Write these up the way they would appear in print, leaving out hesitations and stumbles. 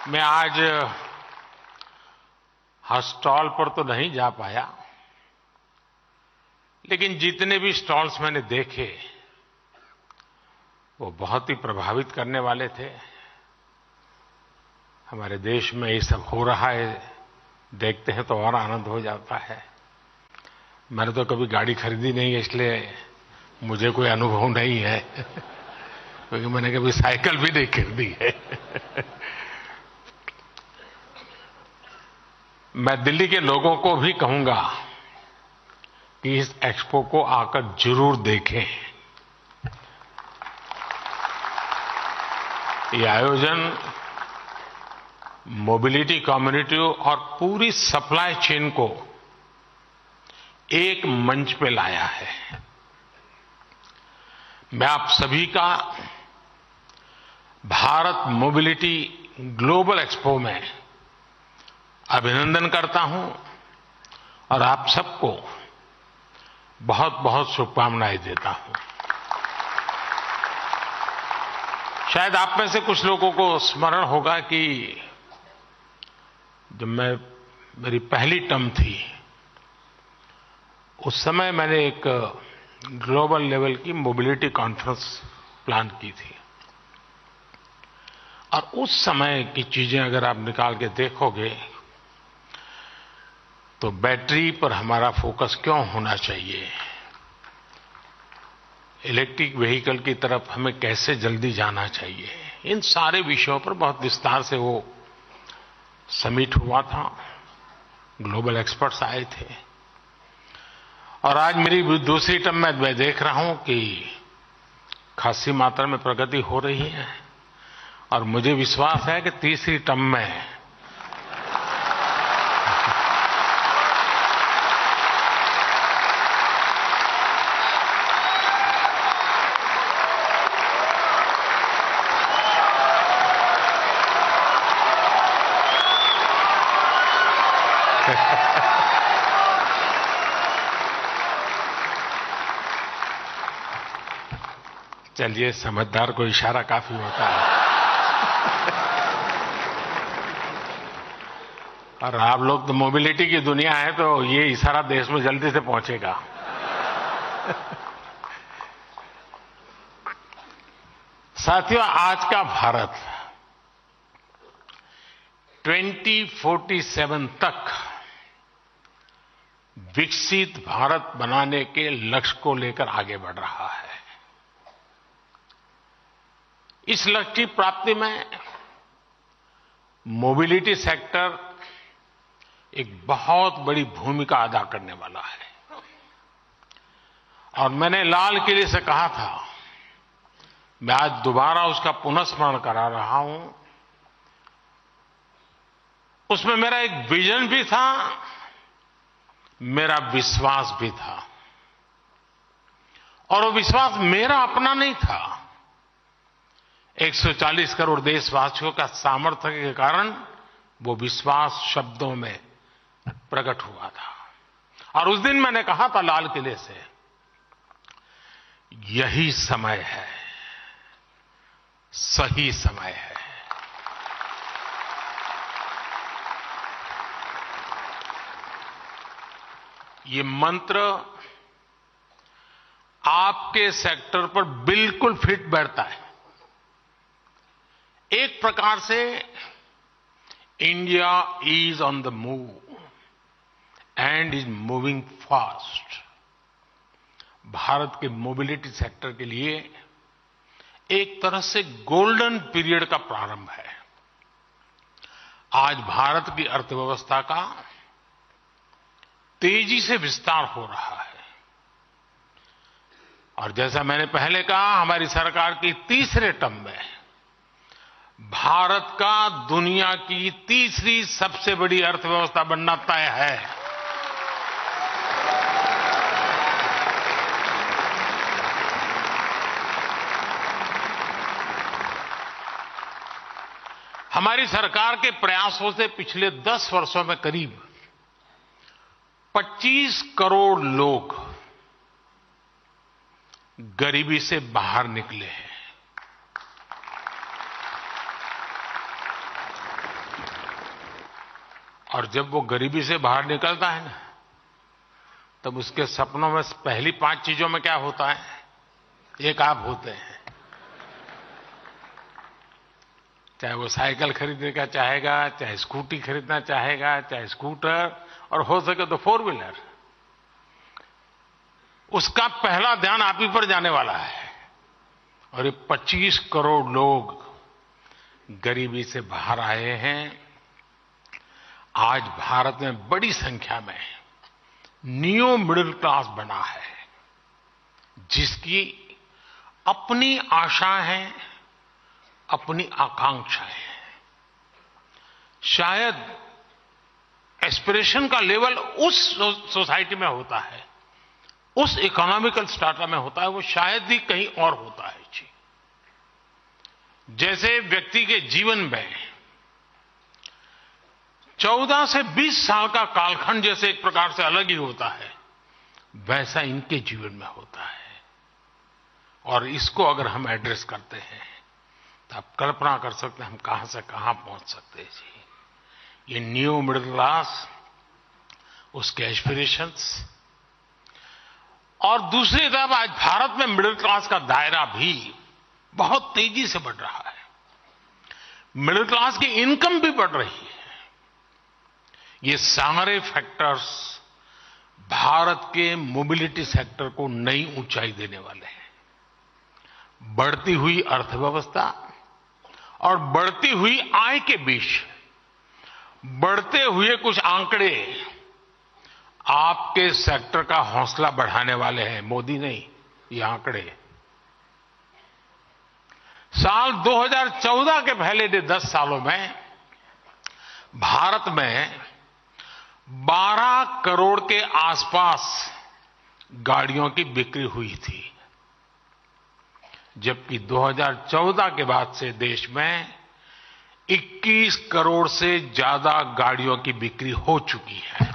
मैं आज हर स्टॉल पर तो नहीं जा पाया, लेकिन जितने भी स्टॉल्स मैंने देखे वो बहुत ही प्रभावित करने वाले थे। हमारे देश में ये सब हो रहा है, देखते हैं तो और आनंद हो जाता है। मैंने तो कभी गाड़ी खरीदी नहीं है, इसलिए मुझे कोई अनुभव नहीं है क्योंकि मैंने कभी साइकिल भी नहीं खरीदी है मैं दिल्ली के लोगों को भी कहूंगा कि इस एक्सपो को आकर जरूर देखें। ये आयोजन मोबिलिटी कम्युनिटी और पूरी सप्लाई चेन को एक मंच पे लाया है। मैं आप सभी का भारत मोबिलिटी ग्लोबल एक्सपो में अभिनंदन करता हूं और आप सबको बहुत बहुत शुभकामनाएं देता हूं। शायद आप में से कुछ लोगों को स्मरण होगा कि जब मेरी पहली टर्म थी, उस समय मैंने एक ग्लोबल लेवल की मोबिलिटी कॉन्फ्रेंस प्लान की थी और उस समय की चीजें अगर आप निकाल के देखोगे तो बैटरी पर हमारा फोकस क्यों होना चाहिए, इलेक्ट्रिक व्हीकल की तरफ हमें कैसे जल्दी जाना चाहिए, इन सारे विषयों पर बहुत विस्तार से वो समिट हुआ था। ग्लोबल एक्सपर्ट्स आए थे और आज मेरी दूसरी टर्म में मैं देख रहा हूं कि खासी मात्रा में प्रगति हो रही है और मुझे विश्वास है कि तीसरी टर्म में चलिए, समझदार को इशारा काफी होता है और आप लोग तो मोबिलिटी की दुनिया है, तो ये इशारा देश में जल्दी से पहुंचेगा साथियों, आज का भारत 2047 तक विकसित भारत बनाने के लक्ष्य को लेकर आगे बढ़ रहा है। इस लक्ष्य की प्राप्ति में मोबिलिटी सेक्टर एक बहुत बड़ी भूमिका अदा करने वाला है और मैंने लाल किले से कहा था, मैं आज दोबारा उसका पुनःस्मरण करा रहा हूं। उसमें मेरा एक विजन भी था, मेरा विश्वास भी था और वो विश्वास मेरा अपना नहीं था, 140 करोड़ देशवासियों का सामर्थ्य के कारण वो विश्वास शब्दों में प्रकट हुआ था। और उस दिन मैंने कहा था लाल किले से, यही समय है, सही समय है। ये मंत्र आपके सेक्टर पर बिल्कुल फिट बैठता है। एक प्रकार से India is on the move and is moving fast. Bharat के मोबिलिटी सेक्टर के लिए एक तरह से गोल्डन पीरियड का प्रारंभ है। आज भारत की अर्थव्यवस्था का तेजी से विस्तार हो रहा है और जैसा मैंने पहले कहा, हमारी सरकार की तीसरे टर्म में भारत का दुनिया की तीसरी सबसे बड़ी अर्थव्यवस्था बनना तय है। हमारी सरकार के प्रयासों से पिछले 10 वर्षों में करीब 25 करोड़ लोग गरीबी से बाहर निकले हैं। और जब वो गरीबी से बाहर निकलता है ना, तब उसके सपनों में पहली 5 चीजों में क्या होता है? एक आप होते हैं। चाहे वो साइकिल खरीदने का चाहेगा, चाहे स्कूटी खरीदना चाहेगा, चाहे स्कूटर, और हो सके तो 4 व्हीलर, उसका पहला ध्यान आप ही पर जाने वाला है। और ये 25 करोड़ लोग गरीबी से बाहर आए हैं। आज भारत में बड़ी संख्या में न्यू मिडिल क्लास बना है, जिसकी अपनी आशाएं हैं, अपनी आकांक्षाएं हैं। शायद एस्पिरेशन का लेवल उस सोसाइटी में होता है, उस इकोनॉमिकल स्ट्राटा में होता है, वो शायद ही कहीं और होता है जी। जैसे व्यक्ति के जीवन में 14 से 20 साल का कालखंड जैसे एक प्रकार से अलग ही होता है, वैसा इनके जीवन में होता है। और इसको अगर हम एड्रेस करते हैं तो आप कल्पना कर सकते हैं हम कहां से कहां पहुंच सकते हैं जी। ये न्यू मिडिल क्लास, उसके एस्पिरेशंस, और दूसरी तरफ आज भारत में मिडिल क्लास का दायरा भी बहुत तेजी से बढ़ रहा है। मिडिल क्लास की इनकम भी बढ़ रही है। ये सारे फैक्टर्स भारत के मोबिलिटी सेक्टर को नई ऊंचाई देने वाले हैं। बढ़ती हुई अर्थव्यवस्था और बढ़ती हुई आय के बीच बढ़ते हुए कुछ आंकड़े आपके सेक्टर का हौसला बढ़ाने वाले हैं। मोदी नहीं, ये आंकड़े। साल 2014 के पहले 10 सालों में भारत में 12 करोड़ के आसपास गाड़ियों की बिक्री हुई थी, जबकि 2014 के बाद से देश में 21 करोड़ से ज्यादा गाड़ियों की बिक्री हो चुकी है।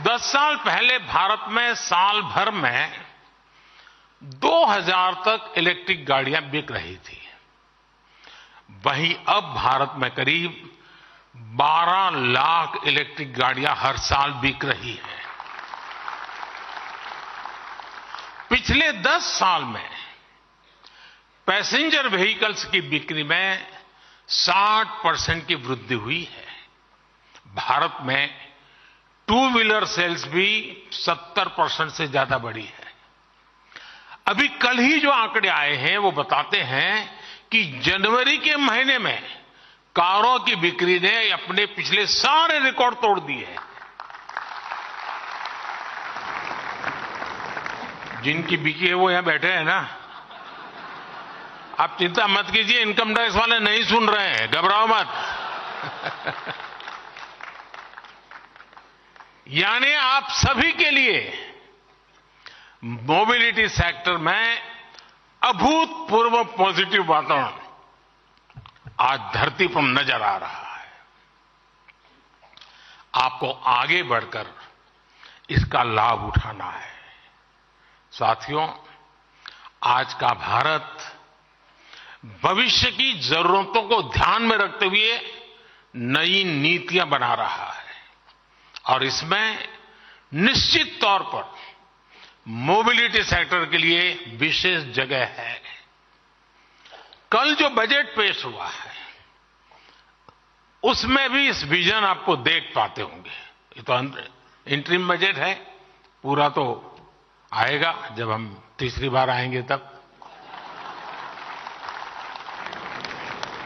10 साल पहले भारत में साल भर में 2000 तक इलेक्ट्रिक गाड़ियां बिक रही थी। वहीं अब भारत में करीब 12 लाख इलेक्ट्रिक गाड़ियां हर साल बिक रही हैं। पिछले 10 साल में पैसेंजर व्हीकल्स की बिक्री में 60% की वृद्धि हुई है। भारत में 2 व्हीलर सेल्स भी 70% से ज्यादा बढ़ी है। अभी कल ही जो आंकड़े आए हैं वो बताते हैं कि जनवरी के महीने में कारों की बिक्री ने अपने पिछले सारे रिकॉर्ड तोड़ दिए हैं। जिनकी बिकी है वो यहां बैठे हैं ना, आप चिंता मत कीजिए, इनकम टैक्स वाले नहीं सुन रहे हैं, घबराओ मत। यानी आप सभी के लिए मोबिलिटी सेक्टर में अभूतपूर्व पॉजिटिव वातावरण आज धरती पर नजर आ रहा है। आपको आगे बढ़कर इसका लाभ उठाना है। साथियों, आज का भारत भविष्य की जरूरतों को ध्यान में रखते हुए नई नीतियां बना रहा है, और इसमें निश्चित तौर पर मोबिलिटी सेक्टर के लिए विशेष जगह है। कल जो बजट पेश हुआ है उसमें भी इस विजन आपको देख पाते होंगे। ये तो इंटरिम बजट है, पूरा तो आएगा जब हम तीसरी बार आएंगे तब।